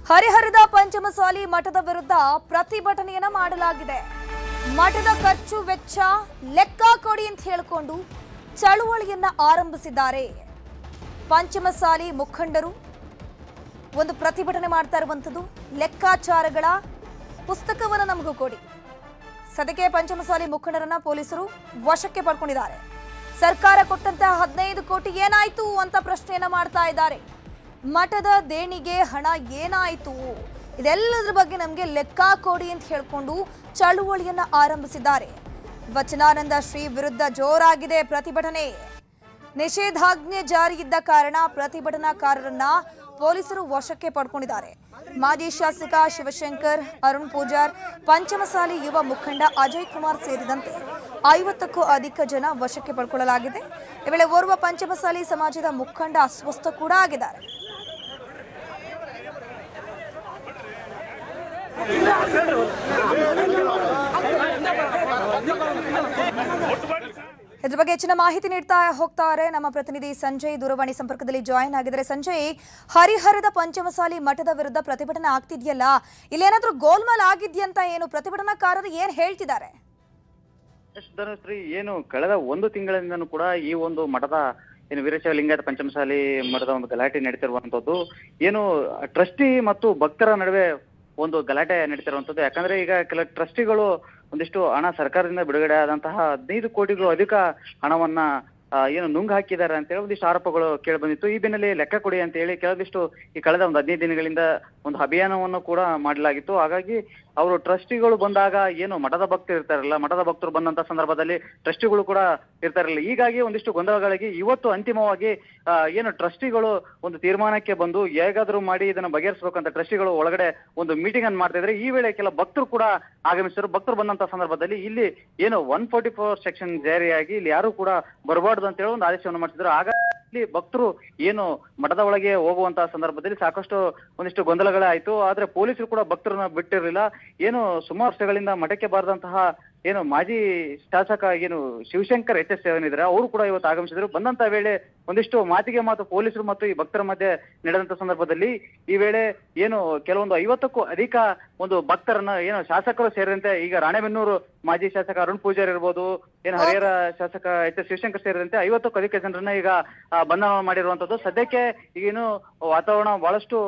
ಹರಿಹರದ ಪಂಚಮಸಾಲಿ ಮಠದ ವಿರುದ್ಧ ಪ್ರತಿಭಟನೆಯನ್ನ ಮಾಡಲಾಗಿದೆ. ಮಠದ ಖರ್ಚು ವೆಚ್ಚ ಲೆಕ್ಕ ಕೊಡಿ ಅಂತ ಹೇಳಿಕೊಂಡು ಚಳುವಳಿಯನ್ನ ಆರಂಭಿಸಿದ್ದಾರೆ. ಪಂಚಮಸಾಲಿ ಮುಖಂಡರು ಒಂದು ಪ್ರತಿಭಟನೆ ಮಾಡ್ತಾ ಇರುವಂತದ್ದು. ಲೆಕ್ಕಾಚಾರಗಳ ಪುಸ್ತಕವನ್ನು ನಮಗೂ ಕೊಡಿ. ಸದ್ಯಕ್ಕೆ ಪಂಚಮಸಾಲಿ ಮುಖಂಡರನ್ನ ಪೊಲೀಸರು ವಶಕ್ಕೆ ಪಡ್ಕೊಂಡಿದ್ದಾರೆ. ಸರ್ಕಾರ ಕೊಟ್ಟಂತಹ 15 ಕೋಟಿ ಏನಾಯ್ತು ಅಂತ ಪ್ರಶ್ನೆಯನ್ನ ಮಾಡ್ತಾ ಇದ್ದಾರೆ. ಮಠದ ದೇಣಿಗೆ ಹಣ ಏನಾಯ್ತು, ಇದೆಲ್ಲದರ ಬಗ್ಗೆ ನಮಗೆ ಲೆಕ್ಕ ಕೊಡಿ ಅಂತ ಹೇಳಿಕೊಂಡು ಚಳುವಳಿಯನ್ನ ಆರಂಭಿಸಿದ್ದಾರೆ. ವಚನಾನಂದ ಶ್ರೀ ವಿರುದ್ಧ ಜೋರಾಗಿದೆ ಪ್ರತಿಭಟನೆ. ನಿಷೇಧಾಜ್ಞೆ ಜಾರಿ ಇದ್ದ ಕಾರಣ ಪ್ರತಿಭಟನಾಕಾರರನ್ನ ಪೊಲೀಸರು ವಶಕ್ಕೆ ಪಡ್ಕೊಂಡಿದ್ದಾರೆ. ಮಾಜಿ ಶಾಸಕ ಶಿವಶಂಕರ್, ಅರುಣ್ ಪೂಜಾರ್, ಪಂಚಮಸಾಲಿ ಯುವ ಮುಖಂಡ ಅಜಯ್ ಕುಮಾರ್ ಸೇರಿದಂತೆ 50ಕ್ಕೂ ಅಧಿಕ ಜನ ವಶಕ್ಕೆ ಪಡ್ಕೊಳ್ಳಲಾಗಿದೆ. ಈ ವೇಳೆ ಓರ್ವ ಪಂಚಮಸಾಲಿ ಸಮಾಜದ ಮುಖಂಡ ಅಸ್ವಸ್ಥ ಕೂಡ ಆಗಿದ್ದಾರೆ. ಇದ್ರ ಬಗ್ಗೆ ಹೆಚ್ಚಿನ ಮಾಹಿತಿ ನೀಡ್ತಾ ಹೋಗ್ತಾರೆ ನಮ್ಮ ಪ್ರತಿನಿಧಿ ಸಂಜಯ್ ದೂರವಾಣಿ ಸಂಪರ್ಕದಲ್ಲಿ ಜಾಯಿನ್ ಆಗಿದ್ದಾರೆ. ಸಂಜಯ್, ಹರಿಹರದ ಪಂಚಮಸಾಲಿ ಮಠದ ವಿರುದ್ಧ ಪ್ರತಿಭಟನೆ ಆಗ್ತಿದೆಯಲ್ಲ, ಇಲ್ಲೇನಾದ್ರೂ ಗೋಲ್ಮಾಲ್ ಆಗಿದ್ಯಂತ ಏನು ಪ್ರತಿಭಟನಾಕಾರರು ಏನ್ ಹೇಳ್ತಿದ್ದಾರೆ? ಧನುಶ್ರೀ, ಏನು ಕಳೆದ 1 ತಿಂಗಳಿಂದನೂ ಕೂಡ ಈ ಒಂದು ಮಠದ ಏನು ವೀರಶೈವ ಲಿಂಗಾಯತ ಪಂಚಮಸಾಲಿ ಮಠದ ಒಂದು ಗಲಾಟೆ ನಡೀತಿರುವಂತದ್ದು, ಏನು ಟ್ರಸ್ಟಿ ಮತ್ತು ಭಕ್ತರ ನಡುವೆ ಒಂದು ಗಲಾಟೆ ನಡೀತಿರುವಂತದ್ದು. ಯಾಕಂದ್ರೆ ಈಗ ಕೆಲ ಟ್ರಸ್ಟಿಗಳು ಒಂದಿಷ್ಟು ಹಣ ಸರ್ಕಾರದಿಂದ ಬಿಡುಗಡೆ ಆದಂತಹ 15 ಕೋಟಿಗೂ ಅಧಿಕ ಹಣವನ್ನ ಏನು ನುಂಗ್ ಹಾಕಿದ್ದಾರೆ ಅಂತ ಹೇಳಿ ಒಂದಿಷ್ಟು ಆರೋಪಗಳು ಕೇಳಿ ಬಂದಿತ್ತು. ಈ ಬೆನ್ನಲ್ಲೇ ಲೆಕ್ಕ ಕೊಡಿ ಅಂತ ಹೇಳಿ ಕೆಲವಿಷ್ಟು ಈ ಕಳೆದ ಒಂದು 15 ದಿನಗಳಿಂದ ಒಂದು ಅಭಿಯಾನವನ್ನು ಕೂಡ ಮಾಡಲಾಗಿತ್ತು. ಹಾಗಾಗಿ ಅವರು ಟ್ರಸ್ಟಿಗಳು ಬಂದಾಗ ಏನು ಮಠದ ಭಕ್ತರು ಇರ್ತಾರಲ್ಲ, ಮಠದ ಭಕ್ತರು ಬಂದಂತ ಸಂದರ್ಭದಲ್ಲಿ ಟ್ರಸ್ಟಿಗಳು ಕೂಡ ಇರ್ತಾರಲ್ಲ, ಹೀಗಾಗಿ ಒಂದಿಷ್ಟು ಗೊಂದಲಗಳಿಗೆ ಇವತ್ತು ಅಂತಿಮವಾಗಿ ಏನು ಟ್ರಸ್ಟಿಗಳು ಒಂದು ತೀರ್ಮಾನಕ್ಕೆ ಬಂದು ಹೇಗಾದ್ರೂ ಮಾಡಿ ಇದನ್ನ ಬಗೆಹರಿಸಬೇಕಂತ ಟ್ರಸ್ಟಿಗಳು ಒಳಗಡೆ ಒಂದು ಮೀಟಿಂಗ್ ಅನ್ನು ಮಾಡ್ತಾ ಇದ್ರೆ, ಈ ವೇಳೆ ಕೆಲ ಭಕ್ತರು ಕೂಡ ಆಗಮಿಸಿದ್ರು. ಭಕ್ತರು ಬಂದಂತ ಸಂದರ್ಭದಲ್ಲಿ ಇಲ್ಲಿ ಏನು 144 ಸೆಕ್ಷನ್ ಜಾರಿಯಾಗಿ ಇಲ್ಲಿ ಯಾರು ಕೂಡ ಬರಬಾರ್ದು ಅಂತ ಹೇಳಿ ಒಂದು ಆದೇಶವನ್ನು ಮಾಡಿಸಿದ್ರು. ಆಗ ಇಲ್ಲಿ ಭಕ್ತರು ಏನು ಮಠದ ಒಳಗೆ ಹೋಗುವಂತಹ ಸಂದರ್ಭದಲ್ಲಿ ಸಾಕಷ್ಟು ಒಂದಿಷ್ಟು ಗೊಂದಲಗಳೇ ಆಯ್ತು. ಆದ್ರೆ ಪೊಲೀಸರು ಕೂಡ ಭಕ್ತರನ್ನ ಬಿಟ್ಟಿರಲಿಲ್ಲ. ಏನು ಸುಮಾರು ವರ್ಷಗಳಿಂದ ಮಠಕ್ಕೆ ಬಾರದಂತಹ ಏನು ಮಾಜಿ ಶಾಸಕ ಏನು ಶಿವಶಂಕರ್ HS ಏನಿದ್ರೆ ಅವರು ಕೂಡ ಇವತ್ತು ಆಗಮಿಸಿದ್ರು. ಬಂದಂತ ವೇಳೆ ಒಂದಿಷ್ಟು ಮಾತಿಗೆ ಮಾತು ಪೊಲೀಸರು ಮತ್ತು ಈ ಭಕ್ತರ ಮಧ್ಯೆ ನಡೆದಂತ ಸಂದರ್ಭದಲ್ಲಿ ಈ ವೇಳೆ ಏನು ಕೆಲವೊಂದು 50ಕ್ಕೂ ಅಧಿಕ ಒಂದು ಭಕ್ತರನ್ನ ಏನು ಶಾಸಕರು ಸೇರಿದಂತೆ ಈಗ ರಾಣೆಬೆನ್ನೂರು ಮಾಜಿ ಶಾಸಕ ಅರುಣ್ ಪೂಜಾರ್ ಇರ್ಬೋದು, ಏನು ಹರಿಹರ ಶಾಸಕ HS ಶಿವಶಂಕರ್ ಸೇರಿದಂತೆ 50ಕ್ಕೂ ಅಧಿಕ ಜನರನ್ನ ಈಗ ಬಂಧನ ಮಾಡಿರುವಂತದ್ದು. ಸದ್ಯಕ್ಕೆ ಈಗೇನು ವಾತಾವರಣ ಬಹಳಷ್ಟು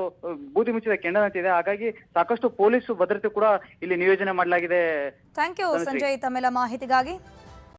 ಬೂದಿ ಮುಚ್ಚಿದ ಕೆಂಡದಂತಿದೆ. ಹಾಗಾಗಿ ಸಾಕಷ್ಟು ಪೊಲೀಸ್ ಭದ್ರತೆ ಕೂಡ ಇಲ್ಲಿ ನಿಯೋಜನೆ ಮಾಡಲಾಗಿದೆ. ಥ್ಯಾಂಕ್ ಯು ಸಂಜಯ್ ತಮ್ಮೆಲ್ಲ ಮಾಹಿತಿಗಾಗಿ.